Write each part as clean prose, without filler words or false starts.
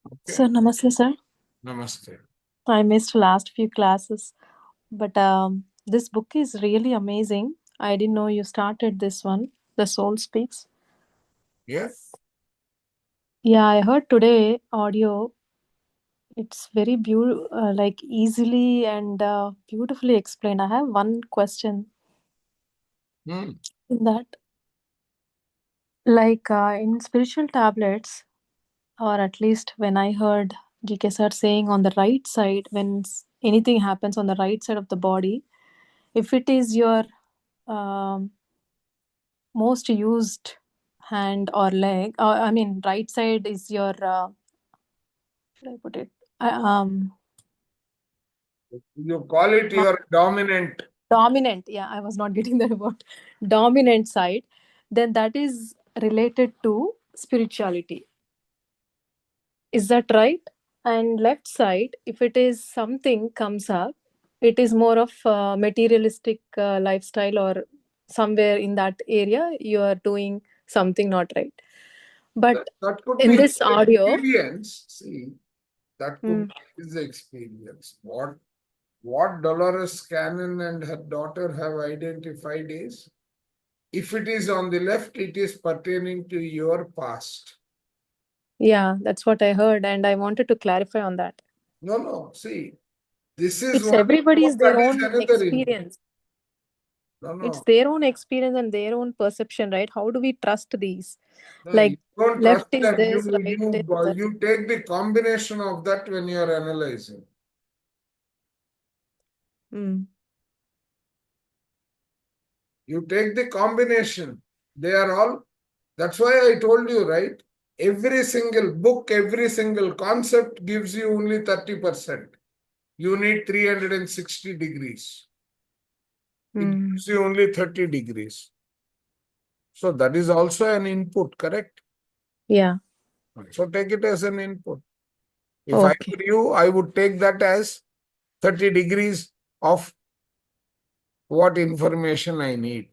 Okay. Sir, namaste, sir. Namaste. I missed last few classes, but this book is really amazing. I didn't know you started this one, The Soul Speaks. Yes. Yeah, I heard today audio. It's very beautiful, like easily and beautifully explained. I have one question Hmm. in that, like in spiritual tablets, or at least when I heard GK sir saying on the right side, when anything happens on the right side of the body, if it is your um, most used hand or leg, I mean right side is your should I put it You call it not your dominant. dominant, yeah, I was not getting that word, dominant side, then that is related to spirituality, is that right? And left side, if it is something comes up, it is more of materialistic lifestyle, or somewhere in that area you are doing something not right. That, But that could in be this his audio, experience. See, that could mm, be his experience. What Dolores Cannon and her daughter have identified is, if it is on the left, it is pertaining to your past. yeah, that's what I heard, and I wanted to clarify on that. No, no. See, this is It's one input, everybody's that their is own another input. experience. No, It's no. their own experience and their own perception, right? How do we trust these? No, you Like don't trust left is them. this, right is that. You take the combination of that when you are analyzing. Mm, You take the combination. They are all. That's why I told you, right? Every single book, every single concept gives you only 30%. You need 360 degrees. It mm, gives you only 30 degrees. So that is also an input, correct? yeah. So take it as an input. If I Okay. were you, I would take that as 30 degrees of what information I need.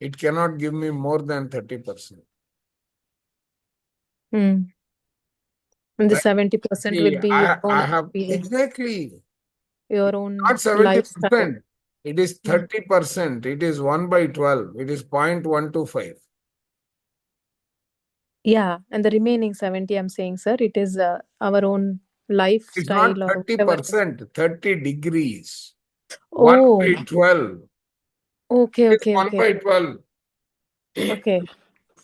It cannot give me more than 30%. Mm. And the Right? 70% will See, be your own I have experience, exactly your own not lifestyle. 70%. It is Mm. 30%. It is 1 by 12. It is 0.125. Yeah, and the remaining 70, I'm saying, sir, it is our own It's not lifestyle or whatever. 30%, 30 degrees. 1 Oh, by 12. okay, It is okay, 1 okay, by 12. okay.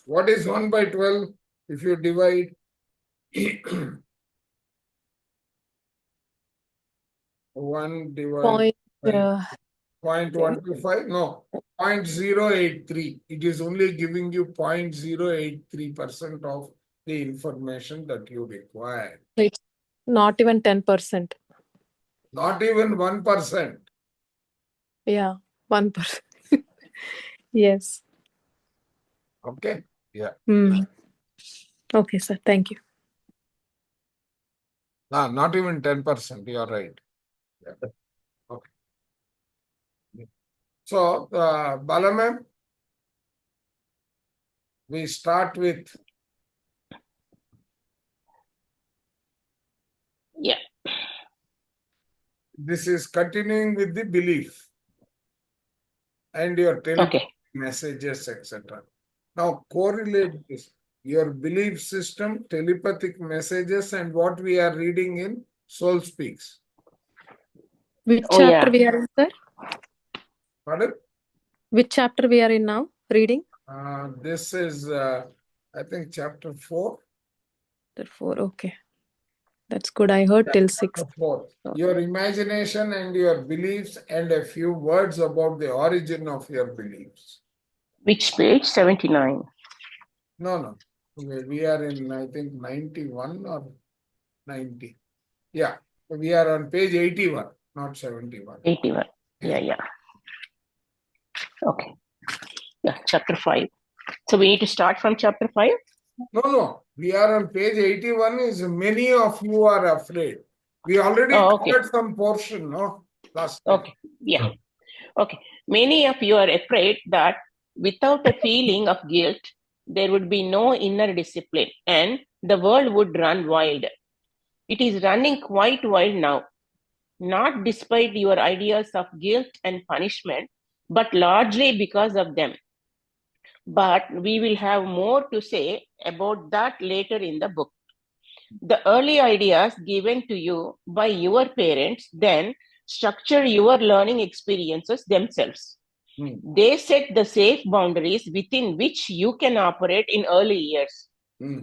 What is 1 by 12? If you divide 1 divided Point, by thing. 0.125? No, 0.083. It is only giving you 0.083% of the information that you require. It's not even 10%. Not even 1%. Yeah, 1%. Yes. Okay? Yeah. Mm. Okay, sir. Thank you. No, not even 10%. You are right. Yeah. Okay. So, Balamam, we start with Yeah. this is continuing with the belief and your telepathic Okay. messages, etc. Now, correlate this. Your belief system, telepathic messages, and what we are reading in Soul Speaks. Which Oh, chapter yeah. we are in, sir? Pardon? Which chapter we are in now? Reading? This is, I think, chapter 4. Therefore, okay. That's good. I heard till 6. Chapter 4. So, Your imagination and your beliefs, and a few words about the origin of your beliefs. Which page? 79. No, no. We are in, I think, 91 or 90. Yeah. We are on page 81, not 71. 81. Yeah, yeah. Okay. Yeah, chapter 5. So we need to start from chapter 5? No, no. We are on page 81. Is many of you are afraid. We already Oh, okay. covered some portion, no? Last time. Okay. Yeah. Okay. Many of you are afraid that without a feeling of guilt, there would be no inner discipline and the world would run wild. It is running quite wild now, not despite your ideas of guilt and punishment, but largely because of them. But we will have more to say about that later in the book. The early ideas given to you by your parents then structure your learning experiences themselves. They set the safe boundaries within which you can operate in early years,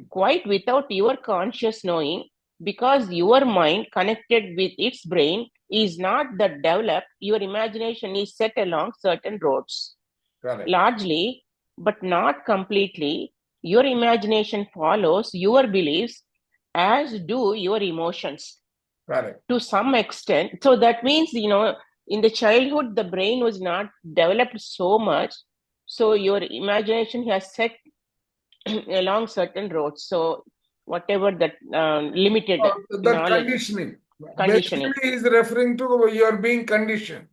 quite without your conscious knowing, because your mind connected with its brain is not that developed. Your imagination is set along certain roads. Correct. Largely, but not completely, your imagination follows your beliefs, as do your emotions. Correct. To some extent. So that means, in the childhood, the brain was not developed so much. So your imagination has set along certain roads. So whatever that limited That knowledge, conditioning. conditioning, Basically, is referring to you're being conditioned.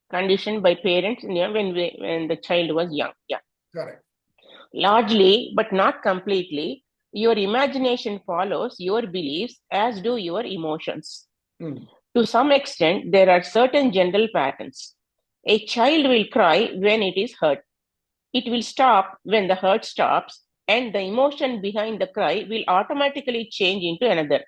conditioned by parents, when the child was young. Yeah. Correct. Largely, but not completely, your imagination follows your beliefs, as do your emotions. To some extent, there are certain general patterns. A child will cry when it is hurt. It will stop when the hurt stops, and the emotion behind the cry will automatically change into another.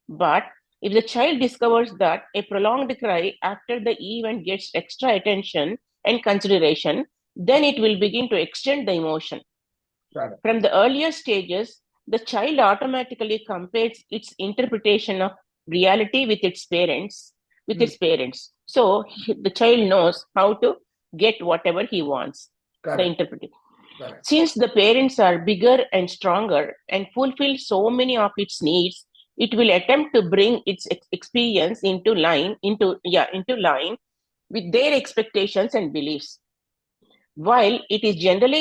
But if the child discovers that a prolonged cry after the event gets extra attention and consideration, then it will begin to extend the emotion. Correct. From the earlier stages, the child automatically compares its interpretation of reality with its parents. So the child knows how to get whatever he wants. Correct. The interpretation. Correct. Since the parents are bigger and stronger and fulfill so many of its needs, it will attempt to bring its experience into line with their expectations and beliefs. While generally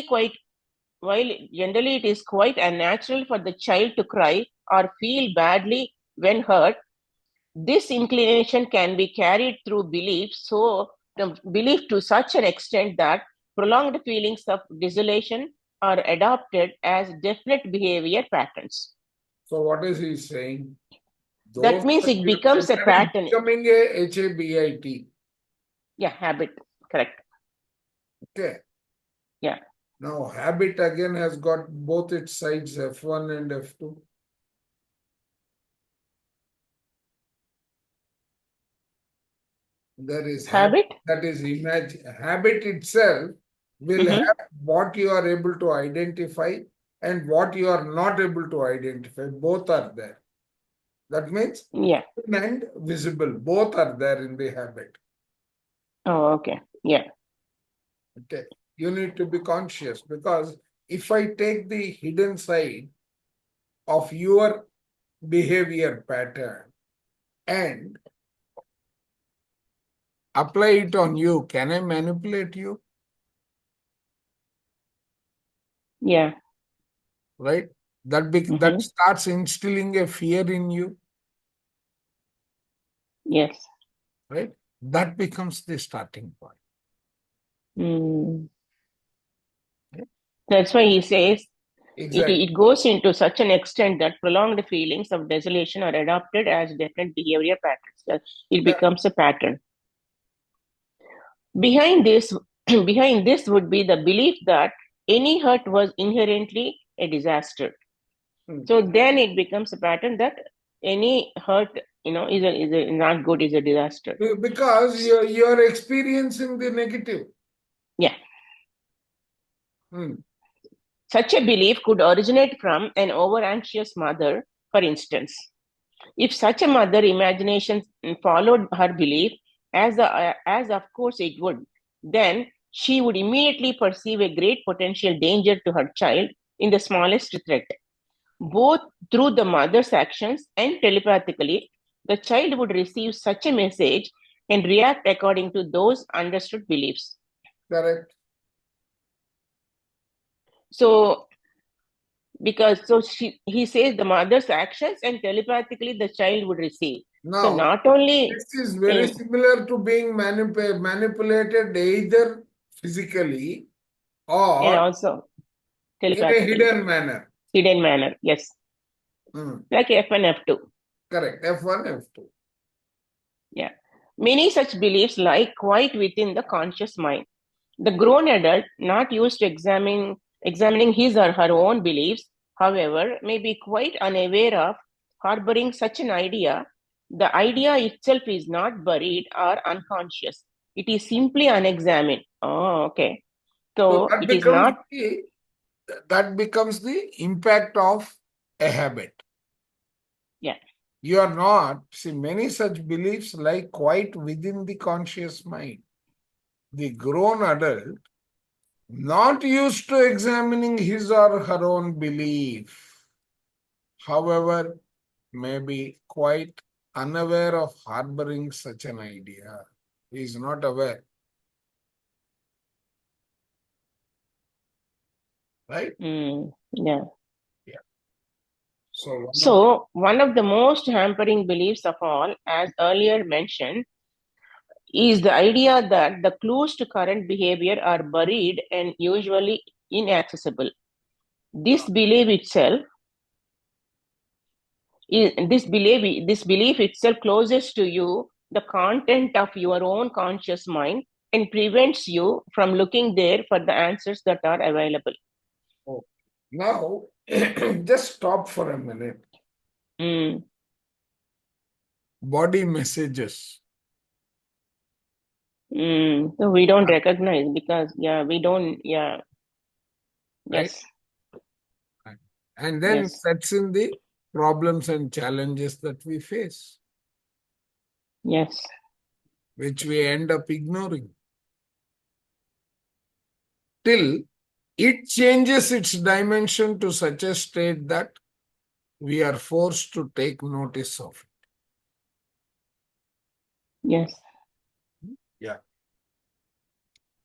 it is quite unnatural for the child to cry or feel badly when hurt, this inclination can be carried through belief to such an extent that prolonged feelings of desolation are adopted as definite behavior patterns. So what is he saying? That means it becomes a pattern. Becoming a habit. Yeah, habit. Correct. Okay. Yeah. Now, habit again has got both its sides, F1 and F2. There is habit, that is habit itself will have what you are able to identify and what you are not able to identify. Both are there. That means hidden and visible, both are there in the habit. Oh, okay. Yeah. Okay. You need to be conscious, because if I take the hidden side of your behavior pattern and apply it on you, can I manipulate you? Yeah. Right? That starts instilling a fear in you. Yes. Right? That becomes the starting point. Okay. That's why he says it goes into such an extent that prolonged feelings of desolation are adopted as definite behavior patterns. It becomes a pattern. Behind this would be the belief that any hurt was inherently a disaster. So then it becomes a pattern that any hurt, is not good, is a disaster. Because you're experiencing the negative. Yeah. Such a belief could originate from an over-anxious mother, for instance. If such a mother imagination followed her belief, as of course it would, then she would immediately perceive a great potential danger to her child in the smallest threat. Both through the mother's actions and telepathically, the child would receive such a message and react according to those understood beliefs. Correct. So, he says the mother's actions and telepathically the child would receive. Now, so not only this is very similar to being manipulated either physically or and also in a hidden manner. Hidden manner, yes. Like F1, F2. Correct. F1, F2. Yeah. Many such beliefs lie quite within the conscious mind. The grown adult, not used to examining his or her own beliefs, however, may be quite unaware of harboring such an idea. The idea itself is not buried or unconscious. It is simply unexamined. Oh, okay. So So it is not. that becomes the impact of a habit. Yeah. You are not, see, many such beliefs lie quite within the conscious mind. The grown adult, not used to examining his or her own belief, however, may be quite unaware of harboring such an idea. He is not aware. Right? Yeah. Yeah. So one of the most hampering beliefs of all, as earlier mentioned, is the idea that the clues to current behavior are buried and usually inaccessible. This belief itself this belief itself closes to you the content of your own conscious mind and prevents you from looking there for the answers that are available. Oh. Now, just stop for a minute. Body messages. So we don't recognize because, we don't, Right? yes. And then Yes. sets in the problems and challenges that we face, Yes. which we end up ignoring till it changes its dimension to such a state that we are forced to take notice of it. Yes. Yeah.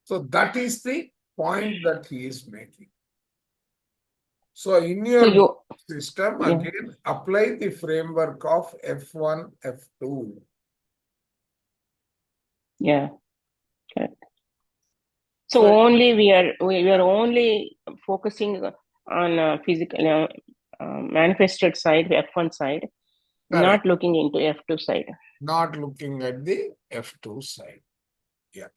So that is the point that he is making. So in your system, again, apply the framework of F1, F2. Yeah. Correct. So only we are only focusing on physical manifested side, F1 side, not looking into F2 side. Not looking at the F2 side. Yeah.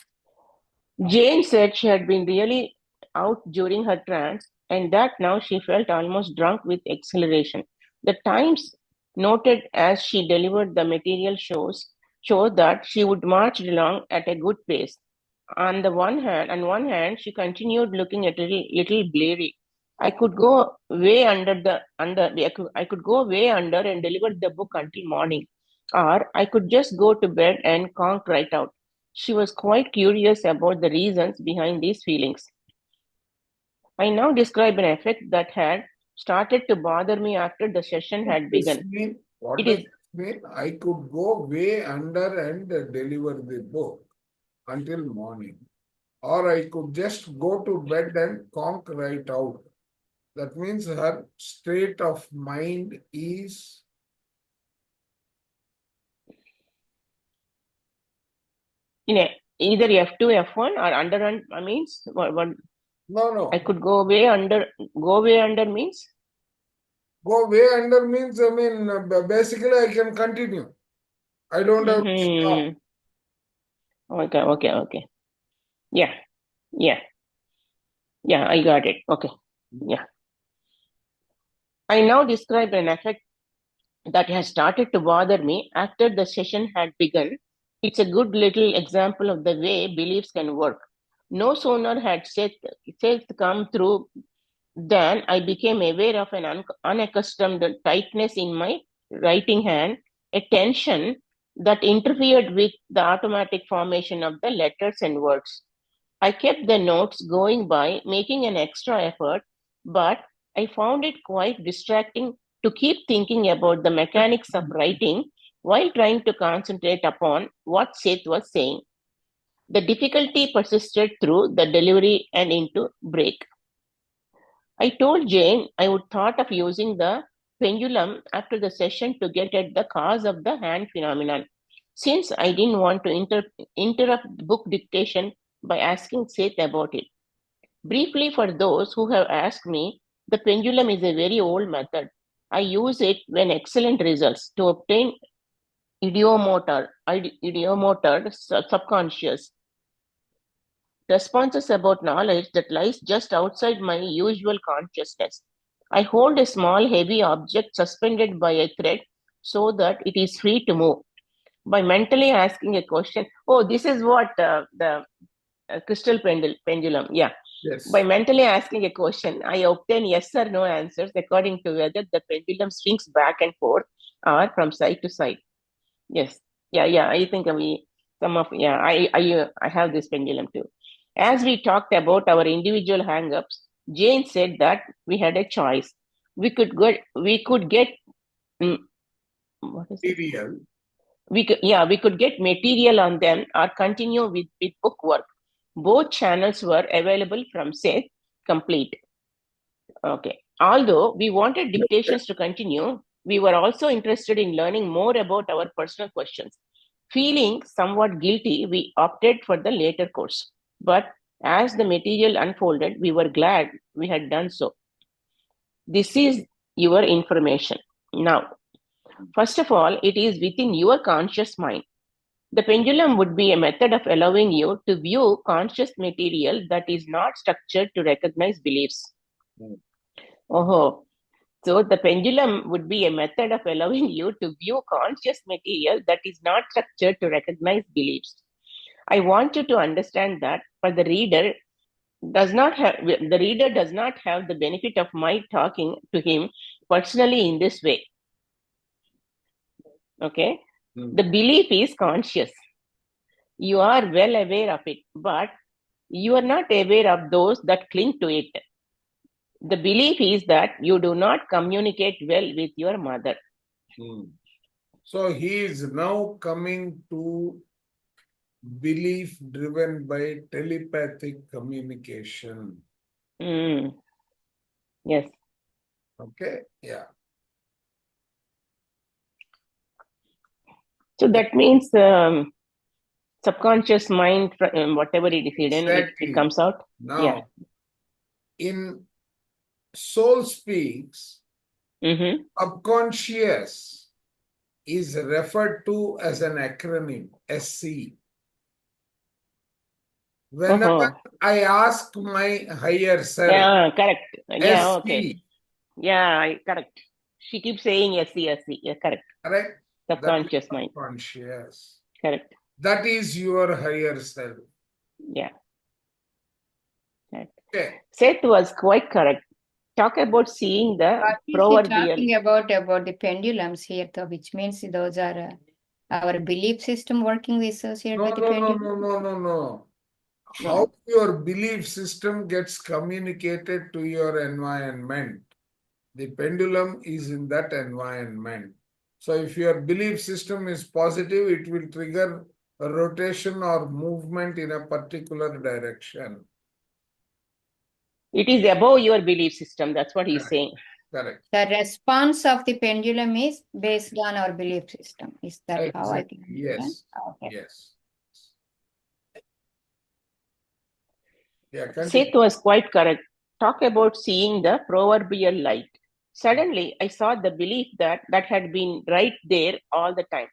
Jane said she had been really out during her trance and that now she felt almost drunk with exhilaration. The Times noted as she delivered the material showed that she would march along at a good pace. On one hand, she continued looking a little bleary. I could go way under. I could go way under and deliver the book until morning, or I could just go to bed and conk right out. She was quite curious about the reasons behind these feelings. I now describe an effect that had started to bother me after the session had begun. What does it mean? I could go way under and deliver the book until morning. Or I could just go to bed and conk right out. That means her state of mind is Either F2, F1 or under means what? no. I could go way under. Go way under means? Go way under means, basically I can continue. I don't have to stop. Okay. Yeah. I got it. Okay. Yeah. I now describe an effect that has started to bother me after the session had begun. It's a good little example of the way beliefs can work. No sooner had Seth come through than I became aware of an unaccustomed tightness in my writing hand, a tension that interfered with the automatic formation of the letters and words. I kept the notes going by making an extra effort, but I found it quite distracting to keep thinking about the mechanics of writing while trying to concentrate upon what Seth was saying. The difficulty persisted through the delivery and into break. I told Jane I would thought of using the pendulum after the session to get at the cause of the hand phenomenon, since I didn't want to interrupt book dictation by asking Seth about it. Briefly, for those who have asked me, the pendulum is a very old method. I use it when excellent results to obtain ideomotor subconscious responses about knowledge that lies just outside my usual consciousness. I hold a small heavy object suspended by a thread so that it is free to move. By mentally asking a question, oh, this is what the crystal pendulum, yeah. Yes. By mentally asking a question, I obtain yes or no answers according to whether the pendulum swings back and forth or from side to side. Yes. Yeah. I think I have this pendulum too. As we talked about our individual hang-ups, Jane said that we had a choice. We could get what is it? Material. We could get material on them or continue with book work. Both channels were available from Seth complete. Okay. Although we wanted dictations to continue, we were also interested in learning more about our personal questions. Feeling somewhat guilty, we opted for the later course. But as the material unfolded, we were glad we had done so. This is your information. Now, first of all, it is within your conscious mind. The pendulum would be a method of allowing you to view conscious material that is not structured to recognize beliefs. Oh, so the pendulum would be a method of allowing you to view conscious material that is not structured to recognize beliefs. I want you to understand that for the reader does not have the benefit of my talking to him personally in this way. Okay? The belief is conscious. You are well aware of it, but you are not aware of those that cling to it. The belief is that you do not communicate well with your mother. So he is now coming to belief driven by telepathic communication. Yes. Okay, yeah. So that means subconscious mind, whatever it is hidden, Exactly. it comes out. Now, yeah. In Soul Speaks, subconscious is referred to as an acronym, SC. Whenever I ask my higher self, yeah, correct. Yeah, SC, okay. Yeah, correct. She keeps saying SC. Yeah, correct. Correct? Subconscious mind. Subconscious. Correct. That is your higher self. Yeah. Right. Okay. Seth was quite correct. Talk about seeing the What is he proverbial. talking about the pendulums here, though, which means those are our belief system working associated with the pendulum? No. How your belief system gets communicated to your environment. The pendulum is in that environment. So if your belief system is positive, it will trigger a rotation or movement in a particular direction. It is above your belief system. That's what he's saying. Correct. The response of the pendulum is based on our belief system. Is that how I can understand? Yes. Okay. Yes. Yeah, Seth was quite correct. Talk about seeing the proverbial light. Suddenly, I saw the belief that had been right there all the time.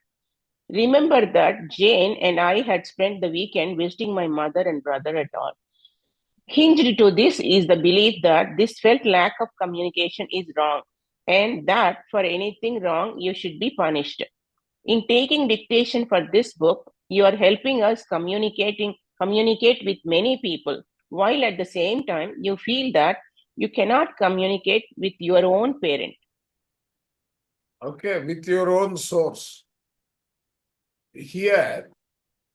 Remember that Jane and I had spent the weekend visiting my mother and brother at all. Hinged to this is the belief that this felt lack of communication is wrong, and that for anything wrong, you should be punished. In taking dictation for this book, you are helping us communicate with many people, while at the same time, you feel that you cannot communicate with your own parent. Okay, with your own source. Here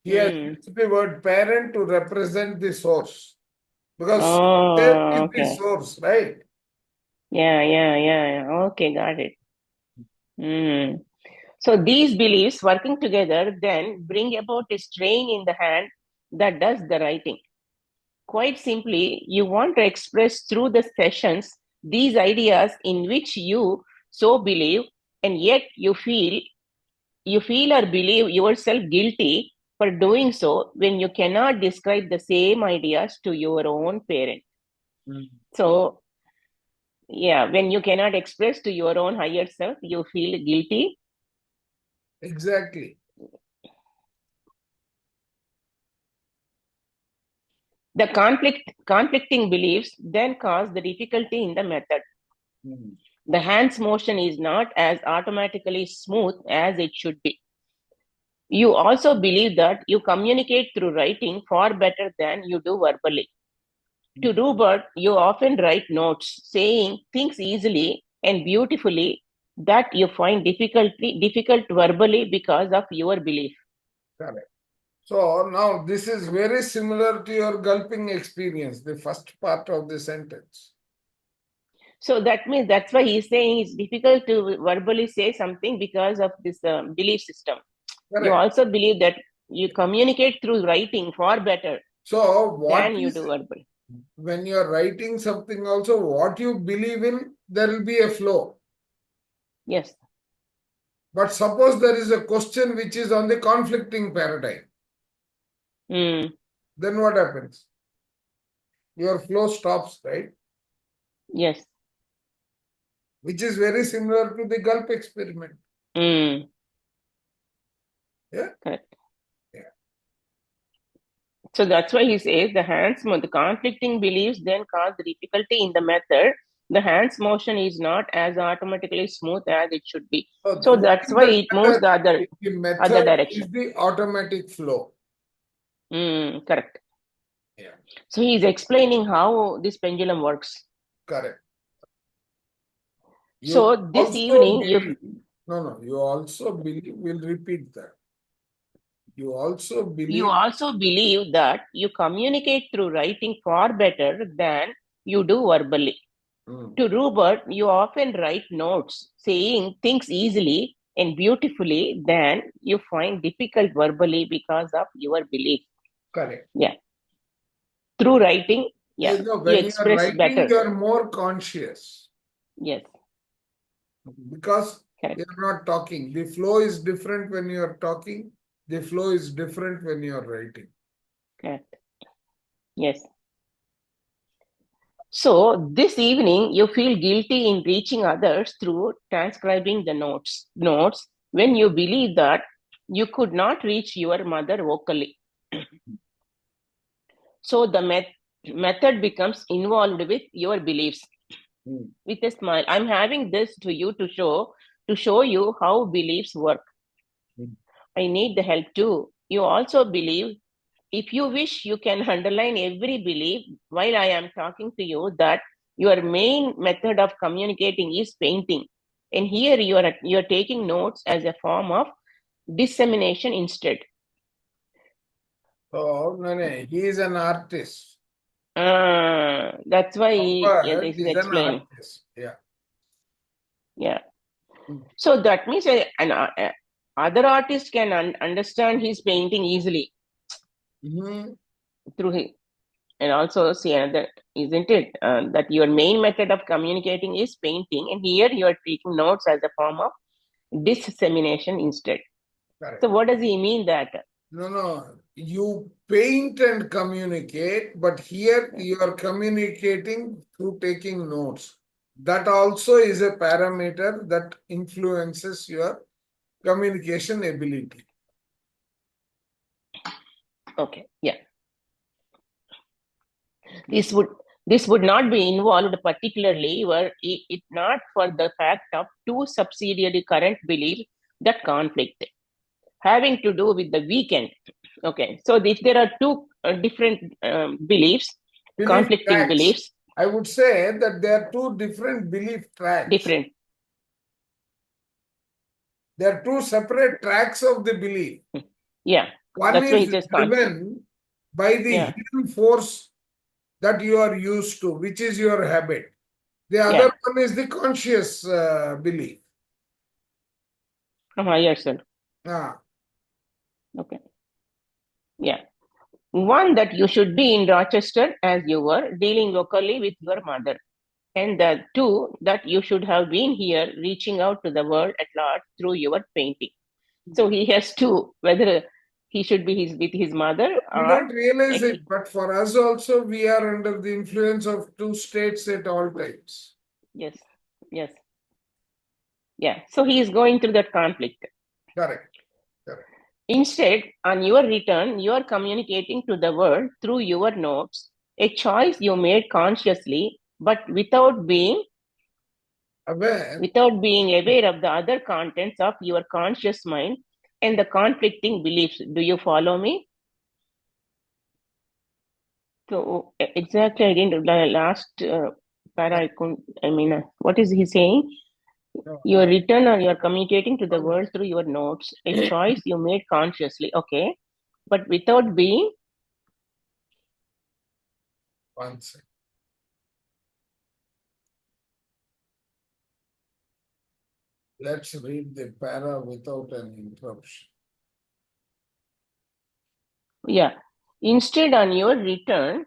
used the word parent to represent the source. Because there is the source, right? Yeah. Okay, got it. So these beliefs working together then bring about a strain in the hand that does the writing. Quite simply, you want to express through the sessions these ideas in which you so believe, and yet you feel or believe yourself guilty for doing so when you cannot describe the same ideas to your own parent. So Yeah, when you cannot express to your own higher self, you feel guilty. Exactly. The conflicting beliefs then cause the difficulty in the method. The hand's motion is not as automatically smooth as it should be. You also believe that you communicate through writing far better than you do verbally. To do but, you often write notes saying things easily and beautifully that you find difficult verbally because of your belief. Correct. So now this is very similar to your gulping experience, the first part of the sentence. So that means that's why he's saying it's difficult to verbally say something because of this belief system. Correct. You also believe that you communicate through writing far better So what than you is, do verbally. when you are writing something also, what you believe in, there will be a flow. Yes. But suppose there is a question which is on the conflicting paradigm, then what happens? Your flow stops, right? Yes. Which is very similar to the gulp experiment. Yeah? Correct. Yeah. So that's why he says the conflicting beliefs then cause the difficulty in the method. The hand's motion is not as automatically smooth as it should be. So what that's is why the it moves the method? other The method direction. is the automatic flow. Correct. Yeah. So he's explaining how this pendulum works. Correct. You So this also evening, believe, you also believe, we'll repeat that. You also believe that you communicate through writing far better than you do verbally. To Robert, you often write notes saying things easily and beautifully than you find difficult verbally because of your belief. Correct. Yeah. Through writing, You you when you are express writing, better. you are more conscious. Yes. Because Correct. you are not talking. The flow is different when you are talking. The flow is different when you are writing. Correct. Yes. So this evening, you feel guilty in reaching others through transcribing the notes when you believe that you could not reach your mother vocally. So the method becomes involved with your beliefs. With a smile, I'm having this to you to show you how beliefs work. I need the help too. You also believe, if you wish, you can underline every belief while I am talking to you that your main method of communicating is painting. And here you are taking notes as a form of dissemination instead. So, he is an artist. That's why this is explained. Yeah. Yeah. So that means other artist can understand his painting easily through his, and also see another, isn't it? That your main method of communicating is painting, and here you are taking notes as a form of dissemination instead. Correct. So what does he mean that? No. You paint and communicate, but here you are communicating through taking notes. That also is a parameter that influences your communication ability. Okay, yeah. This would not be involved particularly were it not for the fact of two subsidiary current beliefs that conflict, having to do with the weekend. Okay, so if there are two different beliefs, conflicting tracks. beliefs. I would say that there are two different belief tracks. Different. There are two separate tracks of the belief. Yeah. One is driven by the hidden force that you are used to, which is your habit. The other one is the conscious belief. From higher self. Ah. Okay. Yeah. One, that you should be in Rochester as you were, dealing locally with your mother. And the two, that you should have been here, reaching out to the world at large through your painting. So he has two, whether he should be with his mother We don't realize it, but for us also, we are under the influence of two states at all times. Yes. Yes. Yeah. So he is going through that conflict. Correct. Instead, on your return, you are communicating to the world through your notes, a choice you made consciously, but without being Aware. aware of the other contents of your conscious mind and the conflicting beliefs. Do you follow me? So exactly, I didn't last para. What is he saying? No, Your return or you are communicating to the world through your notes, a choice you made consciously. Okay, but without being. one second. Let's read the para without an interruption. Yeah. Instead, on your return,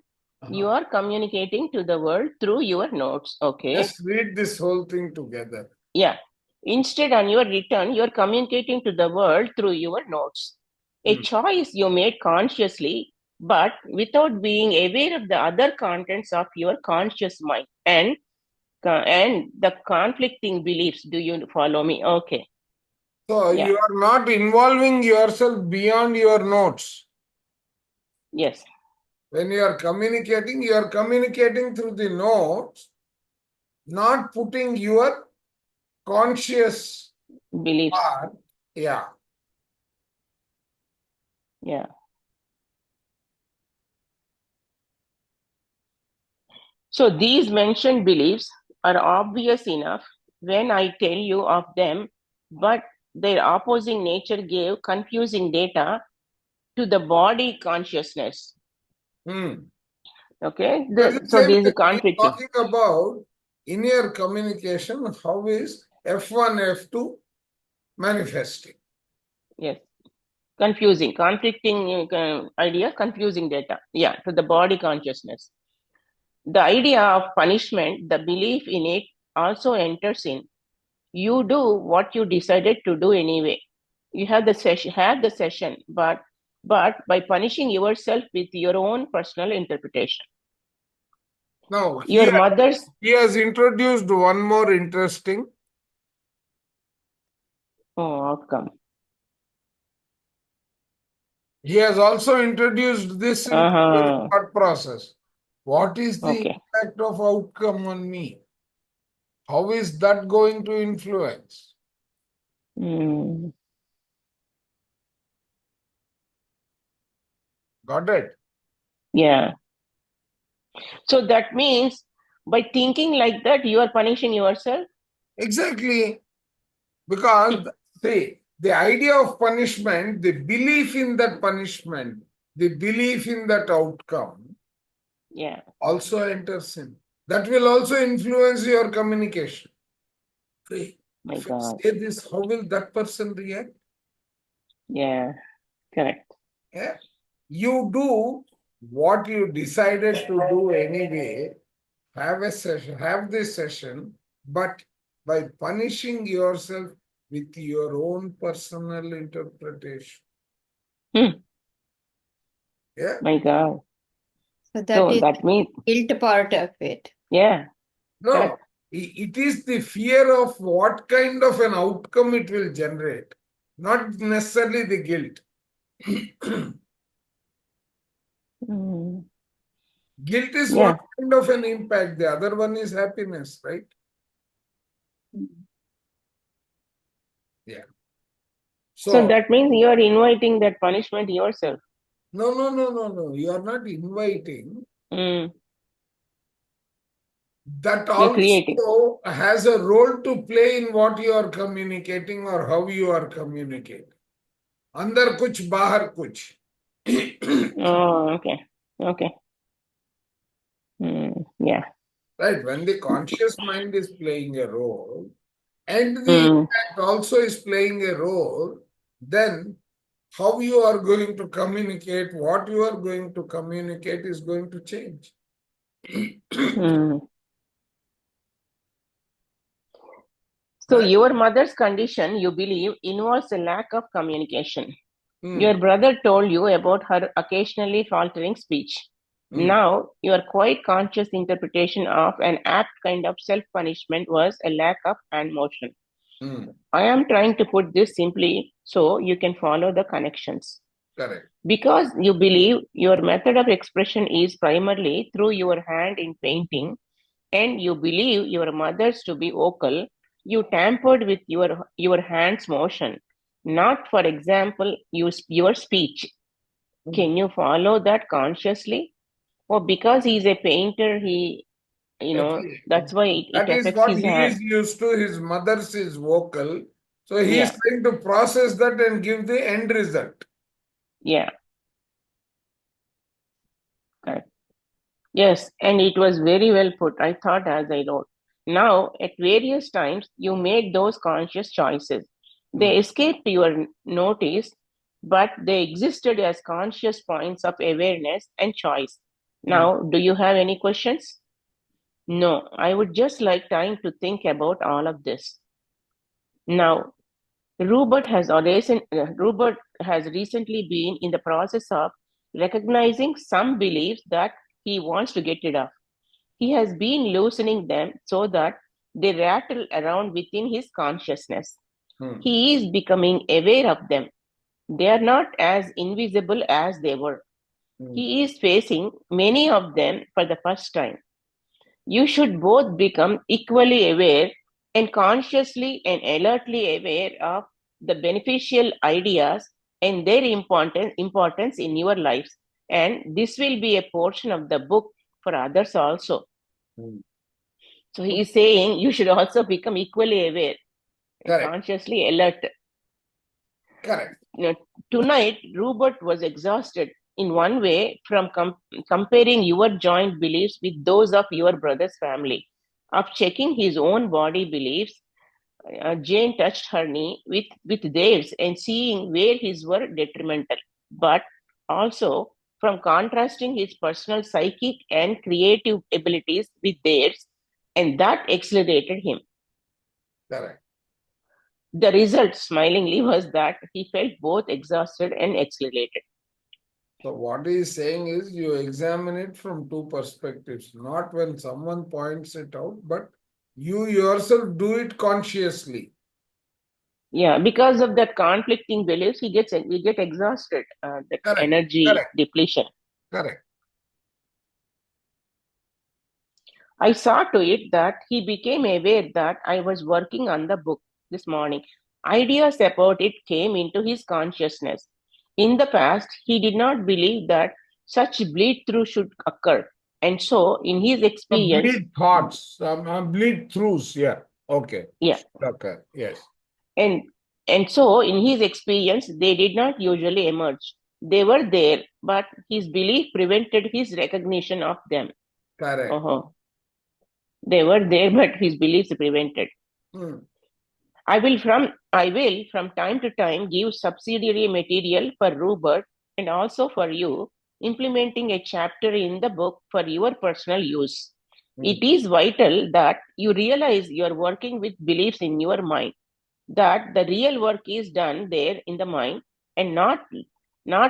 you are communicating to the world through your notes. Okay. Just read this whole thing together. Yeah. Instead, on your return, you are communicating to the world through your notes. A choice you made consciously, but without being aware of the other contents of your conscious mind and the conflicting beliefs. Do you follow me? Okay. So Yeah. you are not involving yourself beyond your notes. Yes. When you are communicating through the notes, not putting your conscious Beliefs. part. Yeah. Yeah. So these mentioned beliefs are obvious enough when I tell you of them, but their opposing nature gave confusing data to the body consciousness. Okay, so there is a conflicting. Talking about inner communication, how is F1, F2 manifesting? Yes, confusing, conflicting idea, confusing data. Yeah, to the body consciousness. The idea of punishment, the belief in it also enters in. You do what you decided to do anyway. You have the session, but by punishing yourself with your own personal interpretation. Now, Your mother's. He has introduced one more interesting. Outcome. He has also introduced this into the thought process. What is the impact of outcome on me? How is that going to influence? Got it? Yeah. So that means by thinking like that, you are punishing yourself? Exactly. Because, see, the idea of punishment, the belief in that punishment, the belief in that outcome, also enters in. That will also influence your communication. Okay. If I say this, how will that person react? Yeah, correct. Yeah. You do what you decided to do anyway, have a session, have this session, but by punishing yourself with your own personal interpretation. Yeah. My God. So that means guilt part of it. Yeah. No, correct. It is the fear of what kind of an outcome it will generate, not necessarily the guilt. Guilt is one kind of an impact. The other one is happiness, right? Yeah. So that means you are inviting that punishment yourself. No. You are not inviting. That You're creating. also has a role to play in what you are communicating or how you are communicating. Andar kuch, bahar kuch. Okay. Yeah. Right. When the conscious mind is playing a role and the impact also is playing a role, then how you are going to communicate, what you are going to communicate is going to change. So your mother's condition, you believe, involves a lack of communication. Your brother told you about her occasionally faltering speech. Now, your quite conscious interpretation of an apt kind of self-punishment was a lack of hand motion. I am trying to put this simply so you can follow the connections. Correct. Because you believe your method of expression is primarily through your hand in painting, and you believe your mother's to be vocal, you tampered with your hand's motion, not, for example, your speech. Can you follow that consciously? Or because he's a painter, that's why it That is affects what his he hand. is used to. His mother's is vocal. So he is Yeah. trying to process that and give the end result. Yeah. Correct. Yes, and it was very well put. I thought as I wrote. Now, at various times, you made those conscious choices. They escaped your notice, but they existed as conscious points of awareness and choice. Now, do you have any questions? No, I would just like time to think about all of this. Now, Rupert has recently been in the process of recognizing some beliefs that he wants to get rid of. He has been loosening them so that they rattle around within his consciousness. He is becoming aware of them. They are not as invisible as they were. He is facing many of them for the first time. You should both become equally aware and consciously and alertly aware of the beneficial ideas and their importance in your lives. And this will be a portion of the book for others also. So he is saying you should also become equally aware and Correct. consciously alert. Correct. Tonight, Rupert was exhausted in one way from comparing your joint beliefs with those of your brother's family, of checking his own body beliefs. Jane touched her knee with theirs and seeing where his were detrimental, but also from contrasting his personal psychic and creative abilities with theirs, and that exhilarated him. Correct. The result, smilingly, was that he felt both exhausted and exhilarated. So what he is saying is you examine it from two perspectives, not when someone points it out, but you yourself do it consciously. Yeah, because of that conflicting beliefs, we get exhausted. That Correct. energy Correct. depletion. Correct. I saw to it that he became aware that I was working on the book this morning. Ideas about it came into his consciousness. In the past, he did not believe that such bleed through should occur. And so, in his experience, Bleed thoughts, bleed throughs. Yeah. Okay. yeah, Okay. Yes. and so in his experience, they did not usually emerge. They were there, but his belief prevented his recognition of them. Correct. They were there, but his beliefs prevented. I will from time to time give subsidiary material for Rupert and also for you, implementing a chapter in the book for your personal use. It is vital that you realize you are working with beliefs in your mind, that the real work is done there in the mind, and not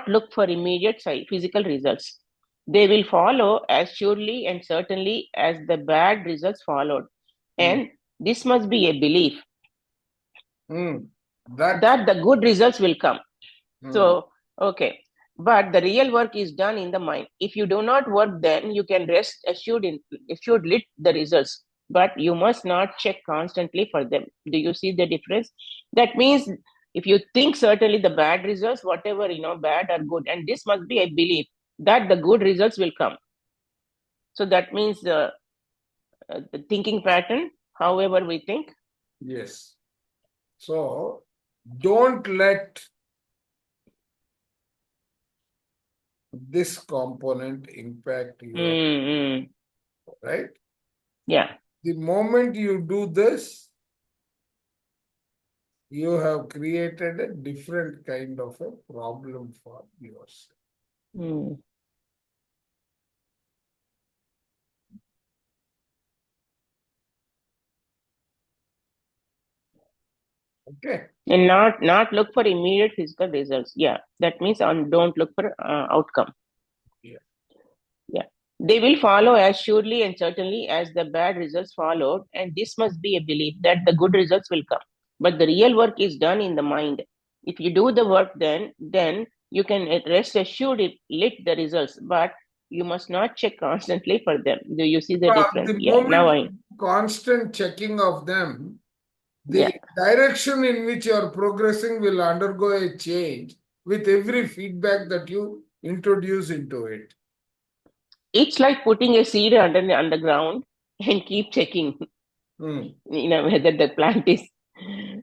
look for immediate physical results. They will follow as surely and certainly as the bad results followed. And this must be a belief that the good results will come. So, okay. But the real work is done in the mind. If you do not work, then you can rest assured lit the results. But you must not check constantly for them. Do you see the difference? That means if you think certainly the bad results, whatever bad or good, and this must be a belief that the good results will come. So that means the thinking pattern, however we think. Yes. So don't let this component impact your right? Yeah. The moment you do this, you have created a different kind of a problem for yourself. Okay. And not look for immediate physical results. Yeah, that means don't look for outcome. Yeah. Yeah. They will follow as surely and certainly as the bad results followed, and this must be a belief that the good results will come. But the real work is done in the mind. If you do the work, then you can rest assured it lit the results, but you must not check constantly for them. Do you see the difference? The Yeah, now moment constant checking of them, the yeah. direction in which you are progressing will undergo a change with every feedback that you introduce into it. It's like putting a seed under the underground and keep checking, whether the plant is,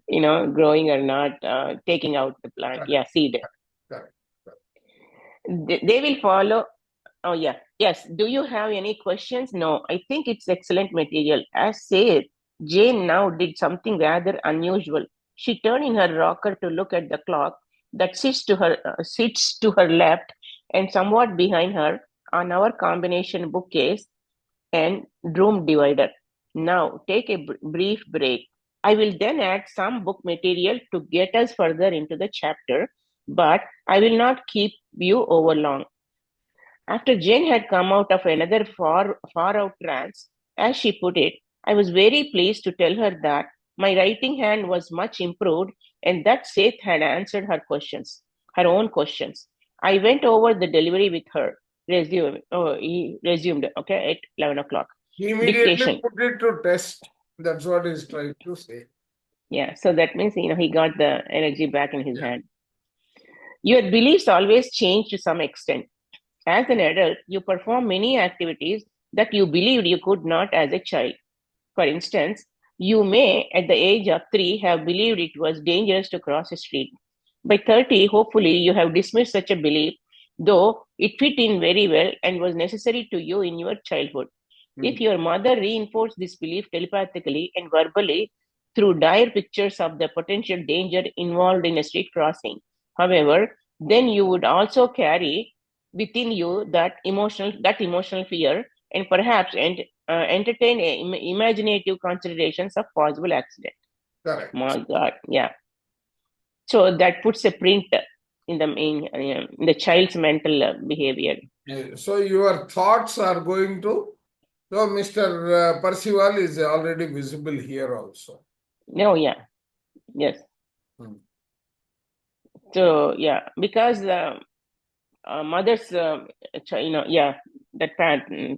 growing or not, taking out the plant. Correct. Yeah, seed. Correct. They will follow. Oh, yeah. Yes. Do you have any questions? No, I think it's excellent material. As said, Jane now did something rather unusual. She turned in her rocker to look at the clock that sits to her left and somewhat behind her on our combination bookcase and room divider. Now take a brief break. I will then add some book material to get us further into the chapter, but I will not keep you over long. After Jane had come out of another far out trance, as she put it, I was very pleased to tell her that my writing hand was much improved and that Seth had answered her own questions. I went over the delivery with her. He resumed, okay, at 11 o'clock. He immediately Dictation. put it to test. That's what he's trying to say. Yeah, so that means, he got the energy back in his hand. Your beliefs always change to some extent. As an adult, you perform many activities that you believed you could not as a child. For instance, you may, at the age of 3, have believed it was dangerous to cross a street. By 30, hopefully, you have dismissed such a belief, though it fit in very well and was necessary to you in your childhood. If your mother reinforced this belief telepathically and verbally through dire pictures of the potential danger involved in a street crossing, however, then you would also carry within you that emotional fear and perhaps entertain imaginative considerations of possible accident. Correct. My God, yeah. So that puts a print in the child's mental behavior. So your thoughts are going to. So Mr. Percival is already visible here also. No, yeah, yes. So yeah, because mother's, that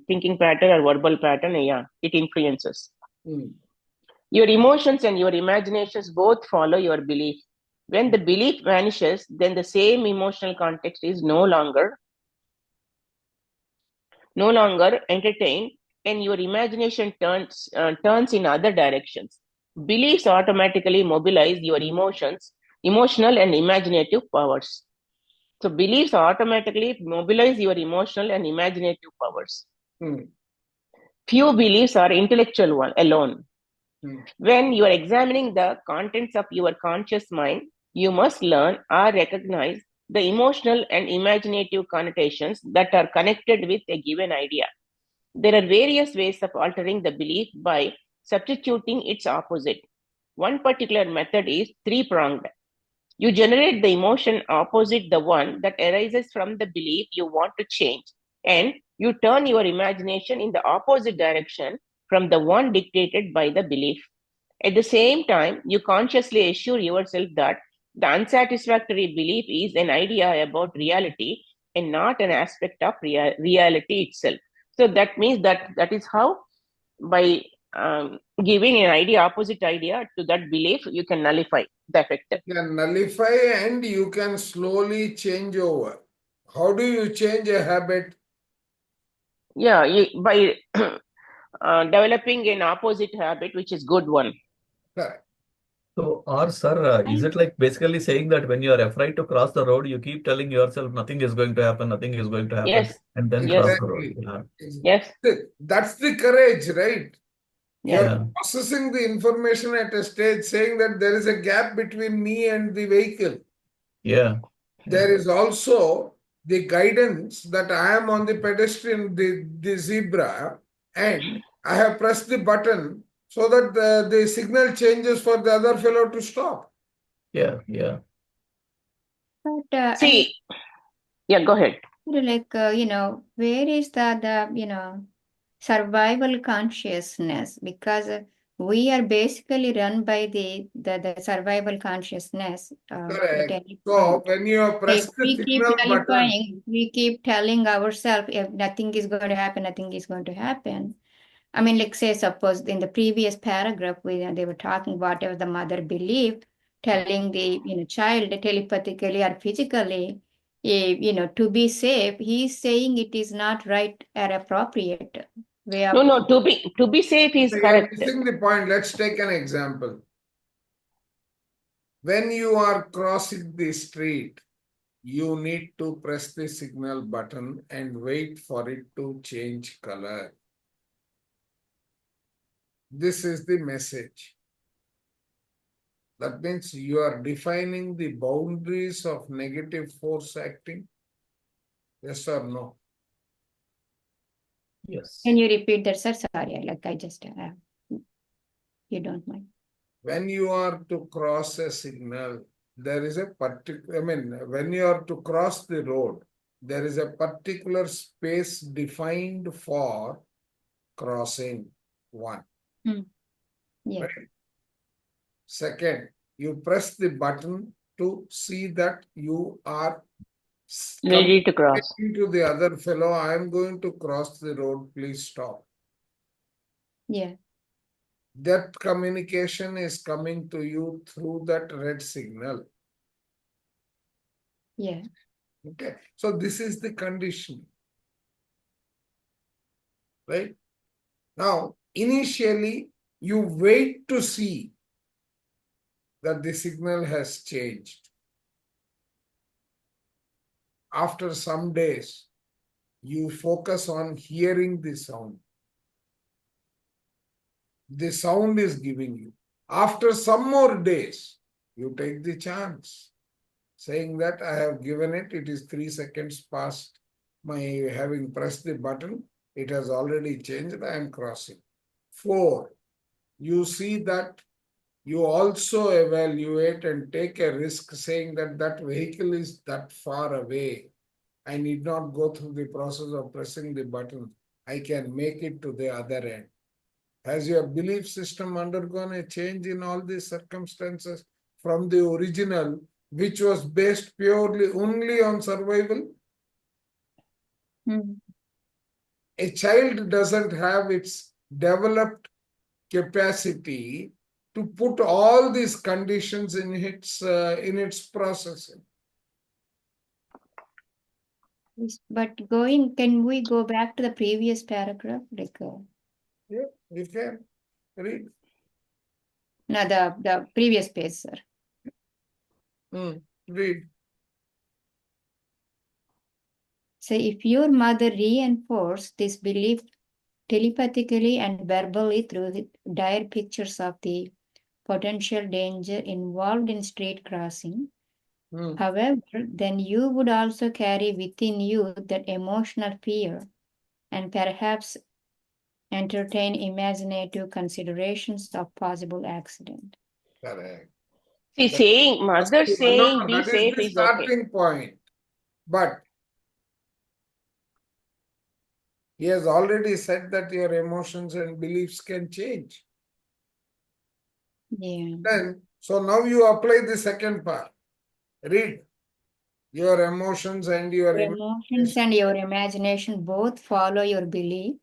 thinking pattern or verbal pattern, yeah, it influences. Your emotions and your imaginations both follow your belief. When the belief vanishes, then the same emotional context is no longer entertained, and your imagination turns in other directions. Beliefs automatically mobilize your emotional and imaginative powers. So beliefs automatically mobilize your emotional and imaginative powers. Few beliefs are intellectual one alone. When you are examining the contents of your conscious mind, you must learn or recognize the emotional and imaginative connotations that are connected with a given idea. There are various ways of altering the belief by substituting its opposite. One particular method is three-pronged. You generate the emotion opposite the one that arises from the belief you want to change, and you turn your imagination in the opposite direction from the one dictated by the belief. At the same time, you consciously assure yourself that the unsatisfactory belief is an idea about reality and not an aspect of reality itself. So that means that is how, by giving an opposite idea to that belief, you can nullify the effect. You can nullify and you can slowly change over. How do you change a habit? Yeah, by developing an opposite habit, which is good one. Correct. So, or sir, is it like basically saying that when you are afraid to cross the road, you keep telling yourself nothing is going to happen, nothing is going to happen, Yes. and then Yes. cross the road? Yes. That's the courage, right? Yeah. You're processing the information at a stage saying that there is a gap between me and the vehicle. Yeah. There is also the guidance that I am on the pedestrian, the zebra, and I have pressed the button so that the signal changes for the other fellow to stop. Yeah, yeah. But See, yeah, go ahead. Like, where is the survival consciousness? Because we are basically run by the survival consciousness at Correct. any So point. when you have If pressed the we keep signal button, we keep telling ourselves if nothing is going to happen, nothing is going to happen. I mean, like say, suppose in the previous paragraph, they were talking whatever the mother believed, telling the child telepathically or physically, to be safe. He's saying it is not right or appropriate way of. No, to be safe is you are correct. missing the point. Let's take an example. When you are crossing the street, you need to press the signal button and wait for it to change color. This is the message. That means you are defining the boundaries of negative force acting. Yes or no? Yes. Can you repeat that, sir? Sorry, like I just, you don't mind. When you are to cross a signal, there is a particular, when you are to cross the road, there is a particular space defined for crossing one. Yeah. Right? Second, you press the button to see that you are Ready to cross. communicating to the other fellow, I am going to cross the road, please stop. Yeah. That communication is coming to you through that red signal. Yeah. Okay, so this is the condition. Right? Now, initially, you wait to see that the signal has changed. After some days, you focus on hearing the sound. The sound is giving you. After some more days, you take the chance, saying that I have given it, it is 3 seconds past my having pressed the button, it has already changed, I am crossing. 4, you see that you also evaluate and take a risk saying that that vehicle is that far away. I need not go through the process of pressing the button. I can make it to the other end. Has your belief system undergone a change in all these circumstances from the original, which was based purely only on survival? A child doesn't have its developed capacity to put all these conditions in its processing. But can we go back to the previous paragraph? Like, Yeah, you can read. no, the previous page, sir. Read. So if your mother reinforced this belief telepathically and verbally through the dire pictures of the potential danger involved in street crossing, however, then you would also carry within you that emotional fear and perhaps entertain imaginative considerations of possible accident. Correct. See, mother saying be That is safe the is okay. starting point. But he has already said that your emotions and beliefs can change. Yeah. So now you apply the second part. Read. Your emotions and your emotions and your imagination both follow your belief.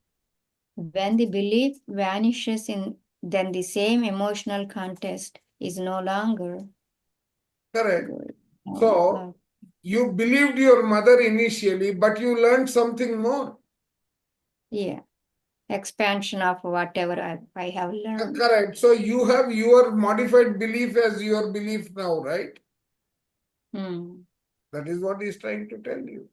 When the belief vanishes then the same emotional contest is no longer. Correct. So you believed your mother initially, but you learned something more. Yeah. Expansion of whatever I have learned. Correct. So you have your modified belief as your belief now, right? That is what he's trying to tell you.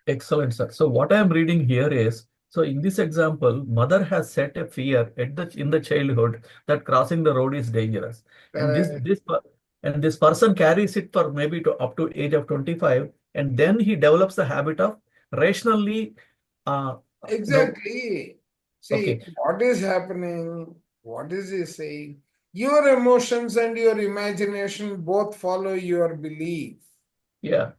Excellent, sir. So what I am reading here is, so in this example, mother has set a fear in the childhood that crossing the road is dangerous, and this person carries it for maybe up to age of 25, and then he develops the habit of rationally. Exactly. See, Okay. what is happening? What is he saying? your emotions and your imagination both follow your belief. Yeah.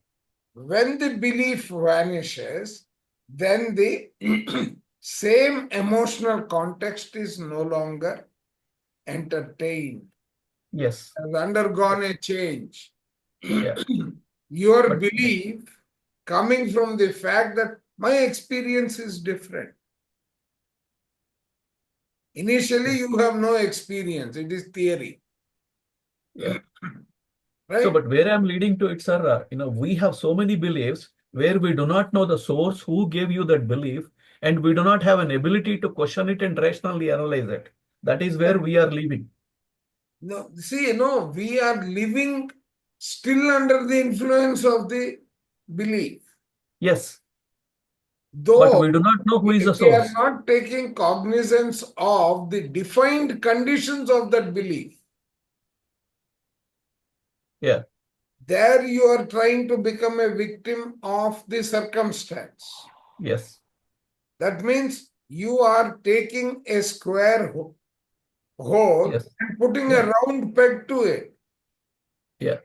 When the belief vanishes, then the same emotional context is no longer entertained, Yes. has undergone a change. Yeah. Your But belief coming from the fact that my experience is different. Initially, you have no experience, it is theory. yeah. So, Right? but where I'm leading to it, sir, we have so many beliefs where we do not know the source who gave you that belief, and we do not have an ability to question it and rationally analyze it. That is where we are living. No, see, no, we are living still under the influence of the belief. Yes, but Though we do not know who is the we are source. not taking cognizance of the defined conditions of that belief. Yeah. There you are trying to become a victim of the circumstance. Yes. That means you are taking a square hole Yes. and putting Yeah. a round peg to it, Yeah.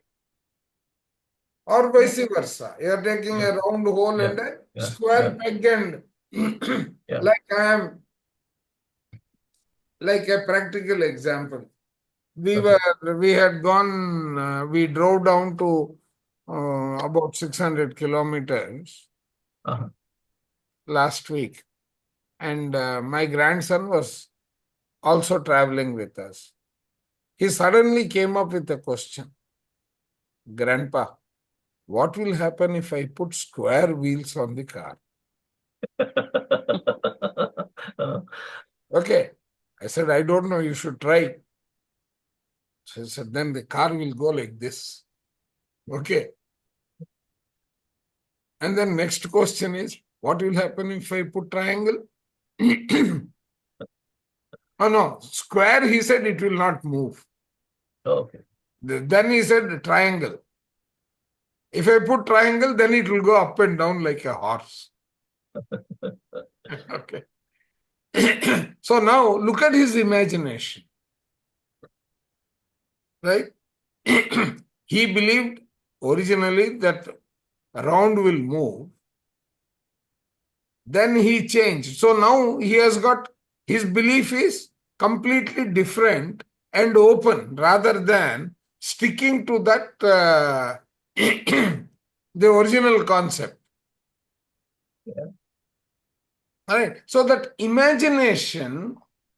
or vice versa. You are taking Yeah. a round hole Yeah. and a Yeah. square Yeah. peg, and Yeah. like I am, like a practical example. Okay. We had gone, we drove down to about 600 kilometers Uh-huh. last week, and my grandson was also traveling with us. He suddenly came up with a question: Grandpa, what will happen if I put square wheels on the car? Uh, Okay. I said, I don't know, you should try. So he said, then the car will go like this. Okay. And then next question is, what will happen if I put triangle? Oh no, square, he said it will not move. okay. Then he said triangle. If I put triangle, then it will go up and down like a horse. Okay. So now look at his imagination. Right? He believed originally that round will move. Then he changed. So now he has got, his belief is completely different and open rather than sticking to that the original concept. Yeah. All right. So that imagination,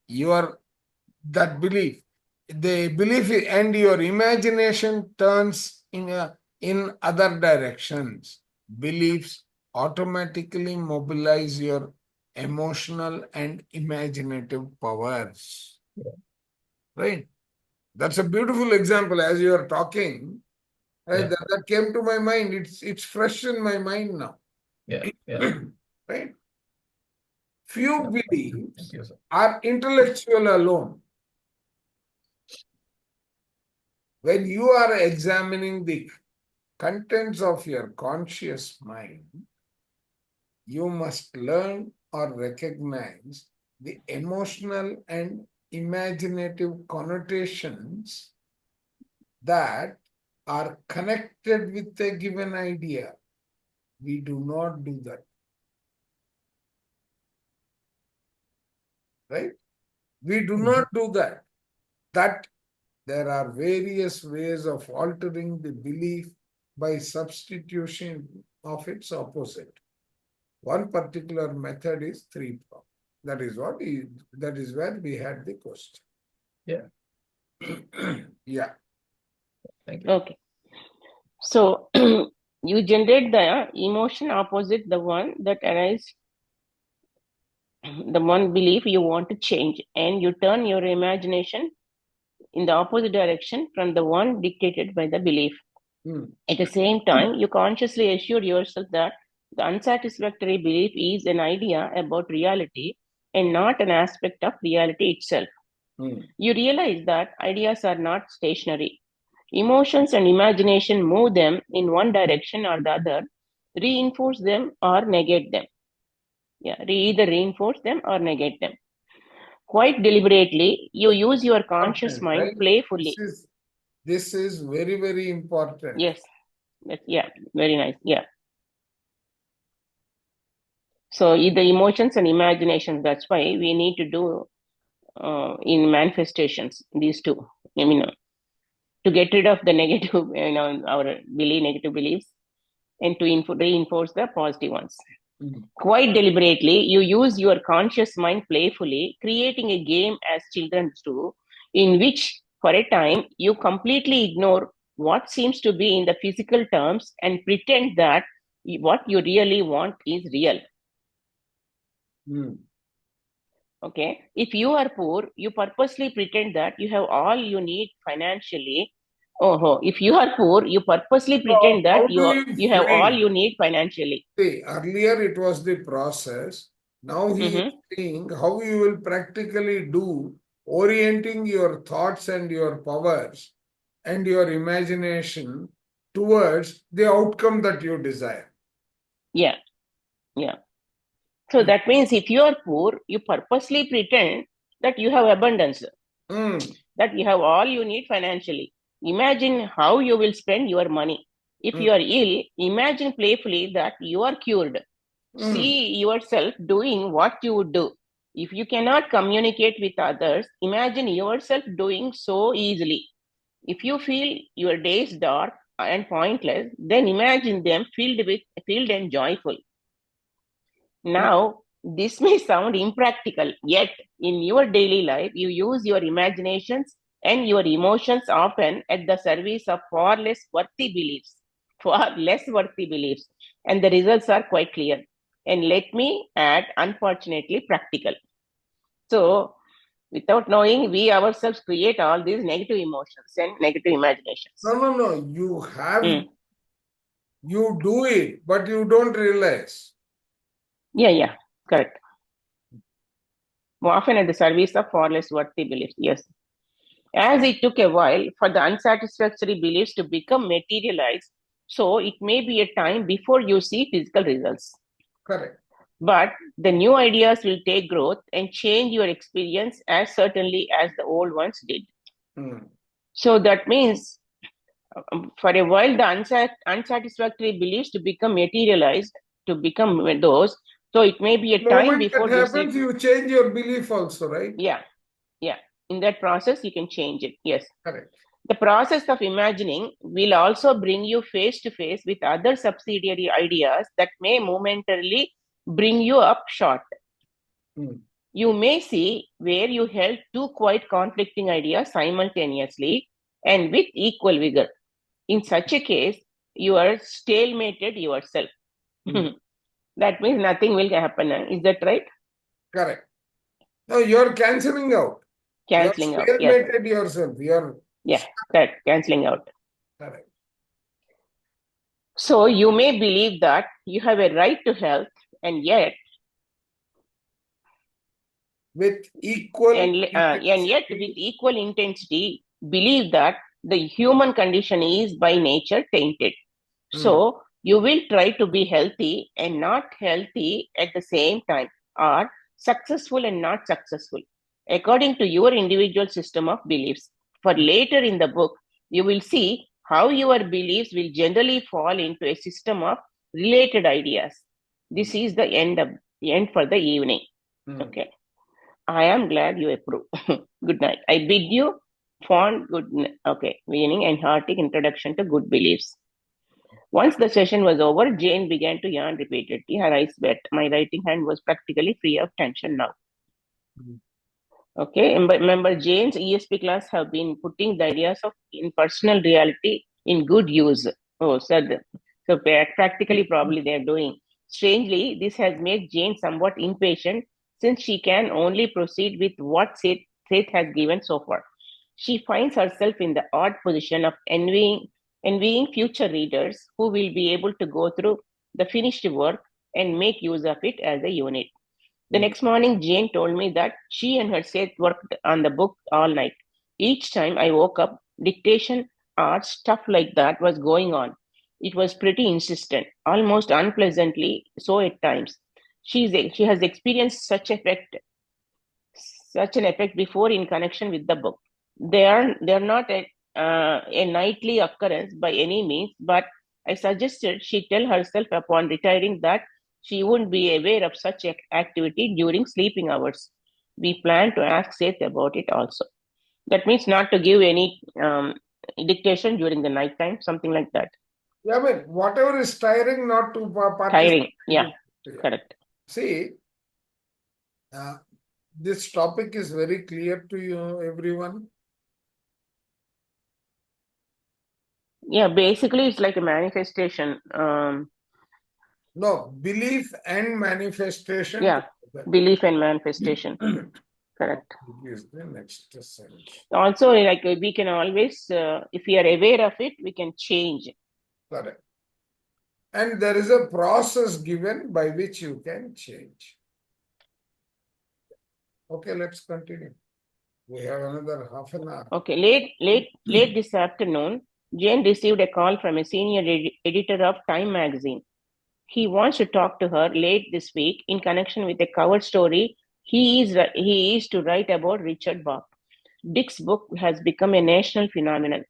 that belief, the belief and your imagination turns in other directions. Beliefs automatically mobilize your emotional and imaginative powers. Yeah. Right? That's a beautiful example as you are talking. Right? Yeah. That came to my mind. It's fresh in my mind now. Yeah. Yeah. Right? Few Yeah. Thank beliefs you, sir. are intellectual alone. When you are examining the contents of your conscious mind, you must learn or recognize the emotional and imaginative connotations that are connected with a given idea. We do not do that. Right? We do not do that. That there are various ways of altering the belief by substitution of its opposite. One particular method is three-prong. That is where we had the question. Yeah. Yeah. Thank you. Okay. So you generate the emotion opposite the one that arises, the one belief you want to change, and you turn your imagination in the opposite direction from the one dictated by the belief. At the same time, you consciously assure yourself that the unsatisfactory belief is an idea about reality and not an aspect of reality itself. You realize that ideas are not stationary. Emotions and imagination move them in one direction or the other, reinforce them or negate them. Yeah, either reinforce them or negate them. Quite deliberately, you use your conscious Important, mind right? playfully. This is very, very important. Yes. Yeah, very nice. Yeah. So the emotions and imagination, that's why we need to do in manifestations, these two. I mean, to get rid of the negative, our negative beliefs, and to reinforce the positive ones. Quite deliberately, you use your conscious mind playfully, creating a game as children do, in which, for a time, you completely ignore what seems to be in the physical terms and pretend that what you really want is real. Okay. If you are poor, you purposely pretend that you have all you need financially. If you are poor, you purposely pretend that you have all you need financially. See, earlier it was the process. Now he is saying how you will practically do, orienting your thoughts and your powers and your imagination towards the outcome that you desire. Yeah. Yeah. So that means if you are poor, you purposely pretend that you have abundance, that you have all you need financially. Imagine how you will spend your money. If you are ill, imagine playfully that you are cured. See yourself doing what you would do. If you cannot communicate with others, imagine yourself doing so easily. If you feel your days dark and pointless, then imagine them filled and joyful. Now, this may sound impractical, yet in your daily life, you use your imaginations and your emotions often at the service of far less worthy beliefs, and the results are quite clear. And let me add, unfortunately, practical. So, without knowing, we ourselves create all these negative emotions and negative imaginations. No. You have, you do it, but you don't realize. Yeah, correct. More often at the service of far less worthy beliefs, yes. As it took a while for the unsatisfactory beliefs to become materialized, so it may be a time before you see physical results. Correct. But the new ideas will take growth and change your experience as certainly as the old ones did. So that means for a while the unsatisfactory beliefs to become materialized, to become those, so it may be a time before that happens, you change your belief also, right? Yeah. In that process, you can change it. Yes. Correct. The process of imagining will also bring you face to face with other subsidiary ideas that may momentarily bring you up short. You may see where you held two quite conflicting ideas simultaneously and with equal vigor. In such a case, you are stalemated yourself. That means nothing will happen. Is that right? Correct. No, you're cancelling out. Cancelling out. Yes. Yourself. Correct. Cancelling out. Correct. So you may believe that you have a right to health, and yet with equal intensity believe that the human condition is by nature tainted. So you will try to be healthy and not healthy at the same time, or successful and not successful, according to your individual system of beliefs. For later in the book, you will see how your beliefs will generally fall into a system of related ideas. This is the end for the evening. Okay. I am glad you approve. Good night. I bid you fond beginning and hearty introduction to good beliefs. Once the session was over, Jane began to yawn repeatedly. Her eyes wet. My writing hand was practically free of tension now. Okay, remember Jane's ESP class have been putting the ideas of impersonal reality in good use. So practically probably they're doing. Strangely, this has made Jane somewhat impatient since she can only proceed with what Seth has given so far. She finds herself in the odd position of envying future readers who will be able to go through the finished work and make use of it as a unit. The next morning, Jane told me that she and her Seth worked on the book all night. Each time I woke up, dictation, art, stuff like that was going on. It was pretty insistent, almost unpleasantly so at times. She has experienced such an effect before in connection with the book. They are not a nightly occurrence by any means, but I suggested she tell herself upon retiring that she wouldn't be aware of such activity during sleeping hours. We plan to ask Seth about it also. That means not to give any dictation during the night time, something like that. Yeah, I mean, whatever is tiring, not to participate. Tiring, yeah, correct. See, this topic is very clear to you, everyone. Yeah, basically it's like a manifestation. No, belief and manifestation. Yeah, belief and manifestation. Correct. Is the next sentence. Also, like we can always, if we are aware of it, we can change. Correct. And there is a process given by which you can change. Okay, let's continue. We have another half an hour. Okay, late this afternoon, Jane received a call from a senior editor of Time magazine. He wants to talk to her late this week in connection with a cover story he is to write about Richard Bach. Dick's book has become a national phenomenon.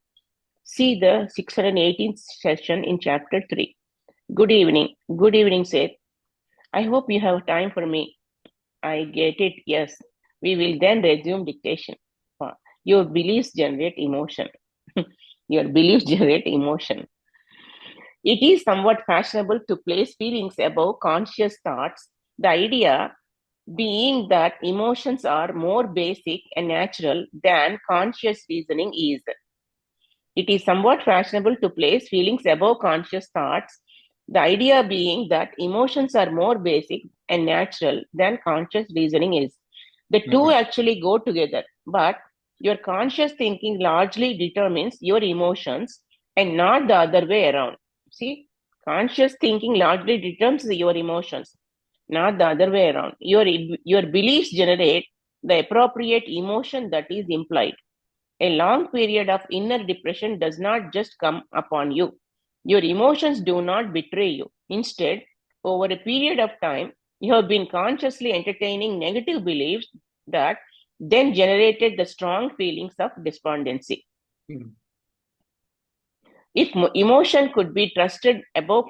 See the 618th session in chapter 3. Good evening. Good evening, Seth. I hope you have time for me. I get it, yes. We will then resume dictation. Your beliefs generate emotion. Your beliefs generate emotion. It is somewhat fashionable to place feelings above conscious thoughts, the idea being that emotions are more basic and natural than conscious reasoning is. It is somewhat fashionable to place feelings above conscious thoughts, the idea being that emotions are more basic and natural than conscious reasoning is. The two actually go together, but your conscious thinking largely determines your emotions and not the other way around. See, conscious thinking largely determines your emotions, not the other way around. Your beliefs generate the appropriate emotion that is implied. A long period of inner depression does not just come upon you. Your emotions do not betray you. Instead, over a period of time, you have been consciously entertaining negative beliefs that then generated the strong feelings of despondency. If emotion could be trusted above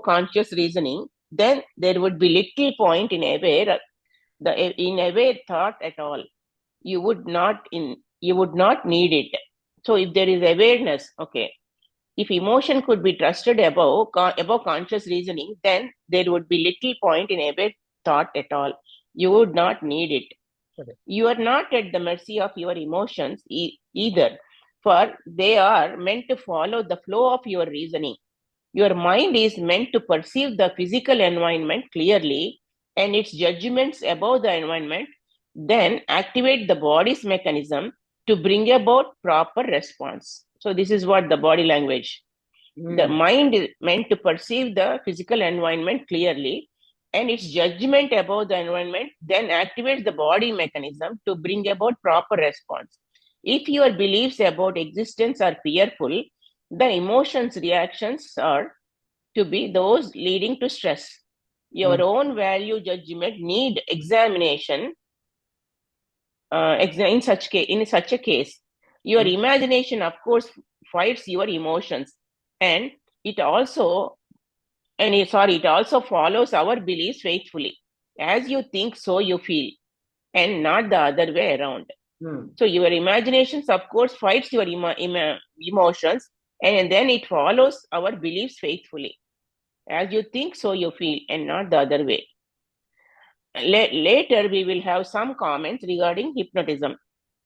conscious reasoning, then there would be little point in aware thought at all. You would not need it. So if there is awareness, okay, if emotion could be trusted above conscious reasoning, then there would be little point in aware thought at all. You would not need it. Okay. You are not at the mercy of your emotions either, for they are meant to follow the flow of your reasoning. Your mind is meant to perceive the physical environment clearly and its judgments about the environment, then activate the body's mechanism to bring about proper response. So this is what the body language. The mind is meant to perceive the physical environment clearly and its judgment about the environment then activates the body mechanism to bring about proper response. If your beliefs about existence are fearful, the emotions reactions are to be those leading to stress. Your own value judgment need examination in such a case. Your imagination, of course, fights your emotions, and it also follows our beliefs faithfully. As you think, so you feel, and not the other way around. So your imaginations, of course, fights your emotions, and then it follows our beliefs faithfully. As you think, so you feel, and not the other way. Later, we will have some comments regarding hypnotism.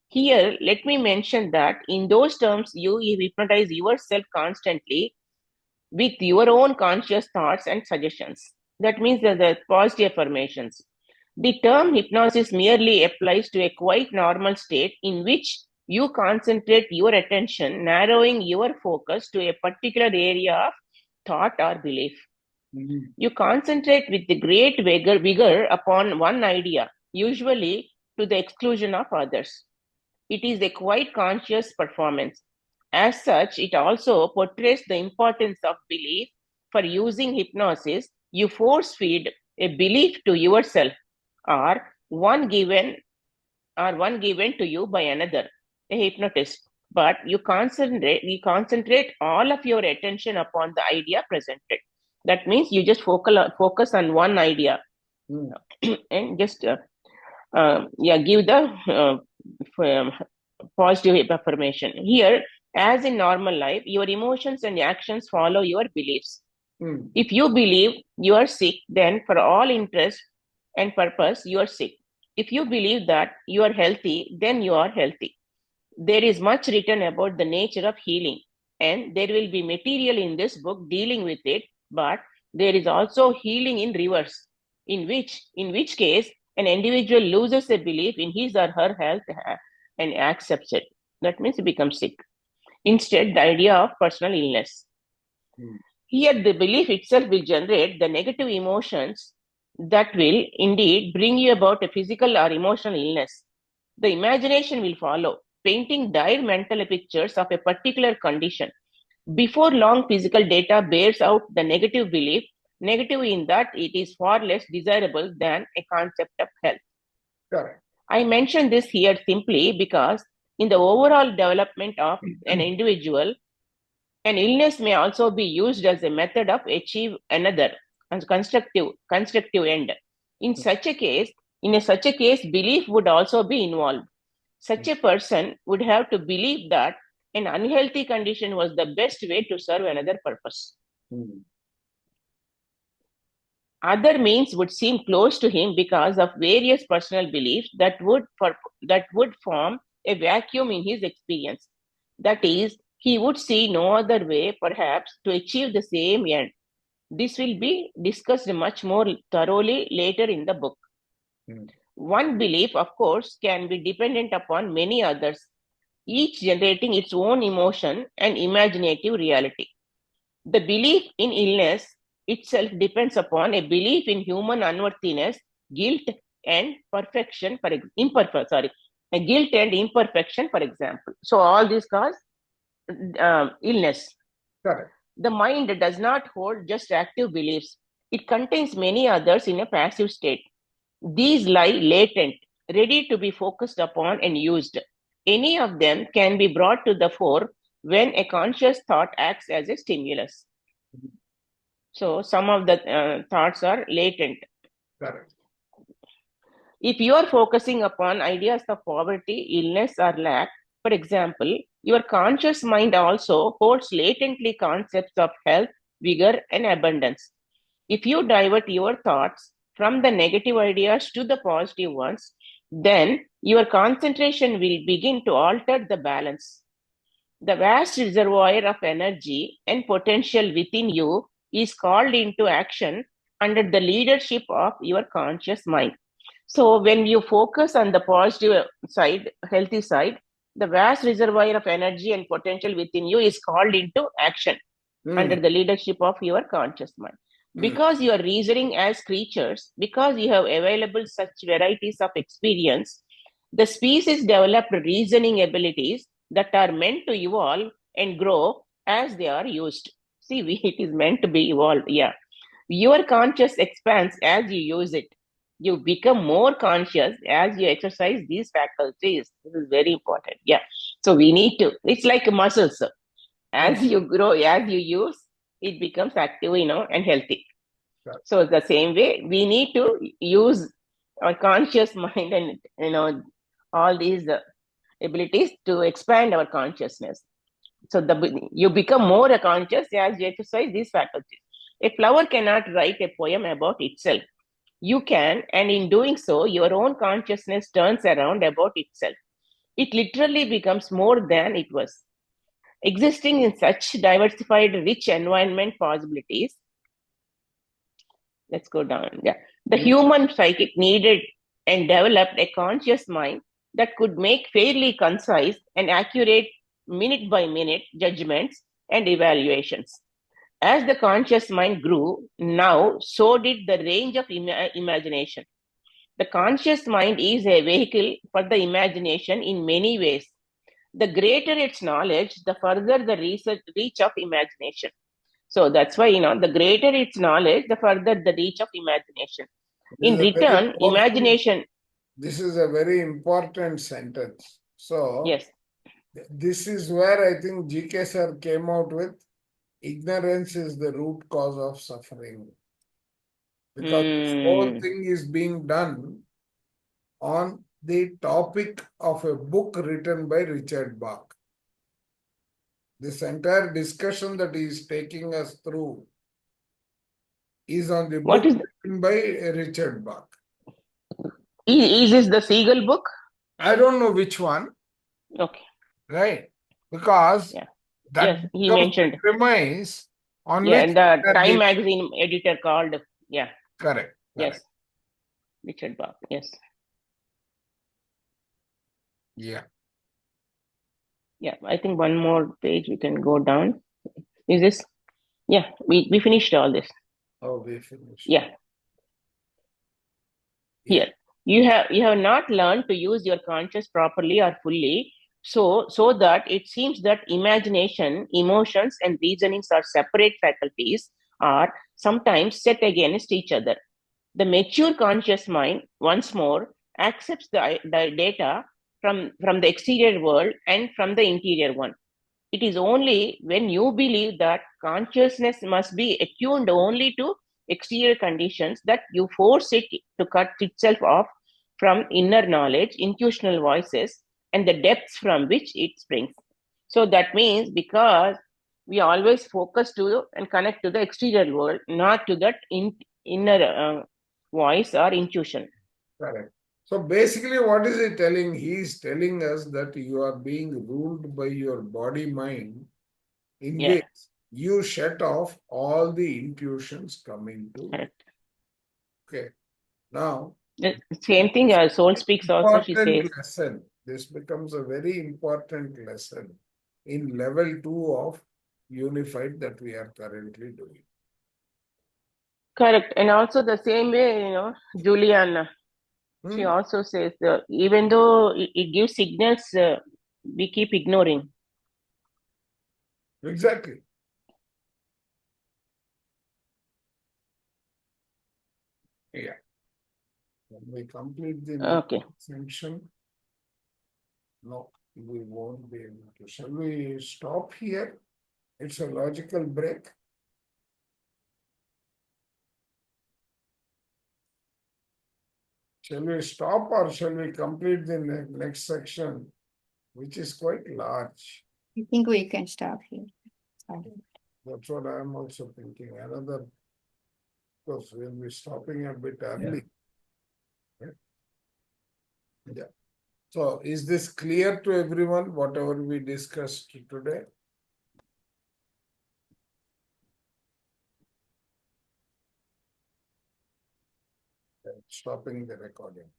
Here, let me mention that in those terms, you hypnotize yourself constantly with your own conscious thoughts and suggestions. That means that the positive affirmations. The term hypnosis merely applies to a quite normal state in which you concentrate your attention, narrowing your focus to a particular area of thought or belief. You concentrate with the great vigor upon one idea, usually to the exclusion of others. It is a quite conscious performance. As such, it also portrays the importance of belief. For using hypnosis, you force feed a belief to yourself or one given or one given to you by another, a hypnotist, but you concentrate all of your attention upon the idea presented. That means you just focus on one idea and just give the positive affirmation. Here, as in normal life, your emotions and actions follow your beliefs. If you believe you are sick, then for all interest and purpose, you are sick. If you believe that you are healthy, then you are healthy. There is much written about the nature of healing, and there will be material in this book dealing with it, but there is also healing in reverse, in which case an individual loses a belief in his or her health and accepts it. That means he becomes sick. Instead, the idea of personal illness. Here, the belief itself will generate the negative emotions that will indeed bring you about a physical or emotional illness. The imagination will follow, painting dire mental pictures of a particular condition. Before long, physical data bears out the negative belief, negative in that it is far less desirable than a concept of health. Correct. I mention this here simply because in the overall development of an individual, an illness may also be used as a method of achieve another constructive end. In such a case, belief would also be involved. Such a person would have to believe that an unhealthy condition was the best way to serve another purpose. Other means would seem close to him because of various personal beliefs that would form a vacuum in his experience. That is, he would see no other way, perhaps, to achieve the same end. This will be discussed much more thoroughly later in the book. One belief, of course, can be dependent upon many others, each generating its own emotion and imaginative reality. The belief in illness itself depends upon a belief in human unworthiness, guilt, and imperfection, for example. So all these cause illness. Correct. The mind does not hold just active beliefs. It contains many others in a passive state. These lie latent, ready to be focused upon and used. Any of them can be brought to the fore when a conscious thought acts as a stimulus. So some of the thoughts are latent. Correct. If you are focusing upon ideas of poverty, illness, or lack, for example, your conscious mind also holds latently concepts of health, vigor, and abundance. If you divert your thoughts from the negative ideas to the positive ones, then your concentration will begin to alter the balance. The vast reservoir of energy and potential within you is called into action under the leadership of your conscious mind. So when you focus on the positive side, healthy side, the vast reservoir of energy and potential within you is called into action under the leadership of your conscious mind. Because you are reasoning as creatures, because you have available such varieties of experience, the species develop reasoning abilities that are meant to evolve and grow as they are used. See, it is meant to be evolved. Yeah. Your conscious expands as you use it. You become more conscious as you exercise these faculties. This is very important. Yeah. So we need to, it's like muscles. As you grow, as you use, it becomes active, and healthy. Right. So the same way, we need to use our conscious mind and, all these abilities to expand our consciousness. So you become more conscious as you exercise these faculties. A flower cannot write a poem about itself. You can, and in doing so, your own consciousness turns around about itself. It literally becomes more than it was. Existing in such diversified, rich environment possibilities. Let's go down. Yeah. The human psychic needed and developed a conscious mind that could make fairly concise and accurate minute by minute judgments and evaluations. As the conscious mind grew, now so did the range of imagination. The conscious mind is a vehicle for the imagination in many ways. The greater its knowledge, the further the reach of imagination. So that's why, the greater its knowledge, the further the reach of imagination. In return, imagination, this is a very important sentence. So, Yes. this is where I think GK sir came out with ignorance is the root cause of suffering. Because this whole thing is being done on the topic of a book written by Richard Bach. This entire discussion that he is taking us through is on the What book is written by Richard Bach. is this the Siegel book? I don't know which one, Okay. right? Because Yeah. that Yes, he becomes mentioned. the premise on Yeah, which and the that Time they- magazine editor called. Yeah. correct. Yes. Richard Bach. Yes. Yeah. Yeah. I think one more page we can go down. Is this? Yeah. We finished all this. Oh, we finished. Yeah. Yeah. Here. You have not learned to use your conscious properly or fully, so that it seems that imagination, emotions, and reasonings are separate faculties, are sometimes set against each other. The mature conscious mind, once more, accepts the data from the exterior world and from the interior one. It is only when you believe that consciousness must be attuned only to exterior conditions that you force it to cut itself off from inner knowledge, intuitional voices, and the depths from which it springs. So that means because we always focus to and connect to the exterior world, not to that inner voice or intuition. Correct. So basically, what is he telling? He is telling us that you are being ruled by your body mind, in Yeah. which you shut off all the intuitions coming to. Correct. Okay. Now, The same thing Soul Speaks also, she says. important lesson. This becomes a very important lesson in level 2 of unified that we are currently doing. Correct. And also the same way, Juliana, she also says even though it gives signals, we keep ignoring. Exactly. Yeah. When we complete the Okay. section, no, we won't be able to. Shall we stop here? It's a logical break. Shall we stop or shall we complete the next section, which is quite large? I think we can stop here. Sorry. That's what I'm also thinking. Another, because we'll be stopping a bit early. Yeah. So is this clear to everyone, whatever we discussed today? Stopping the recording.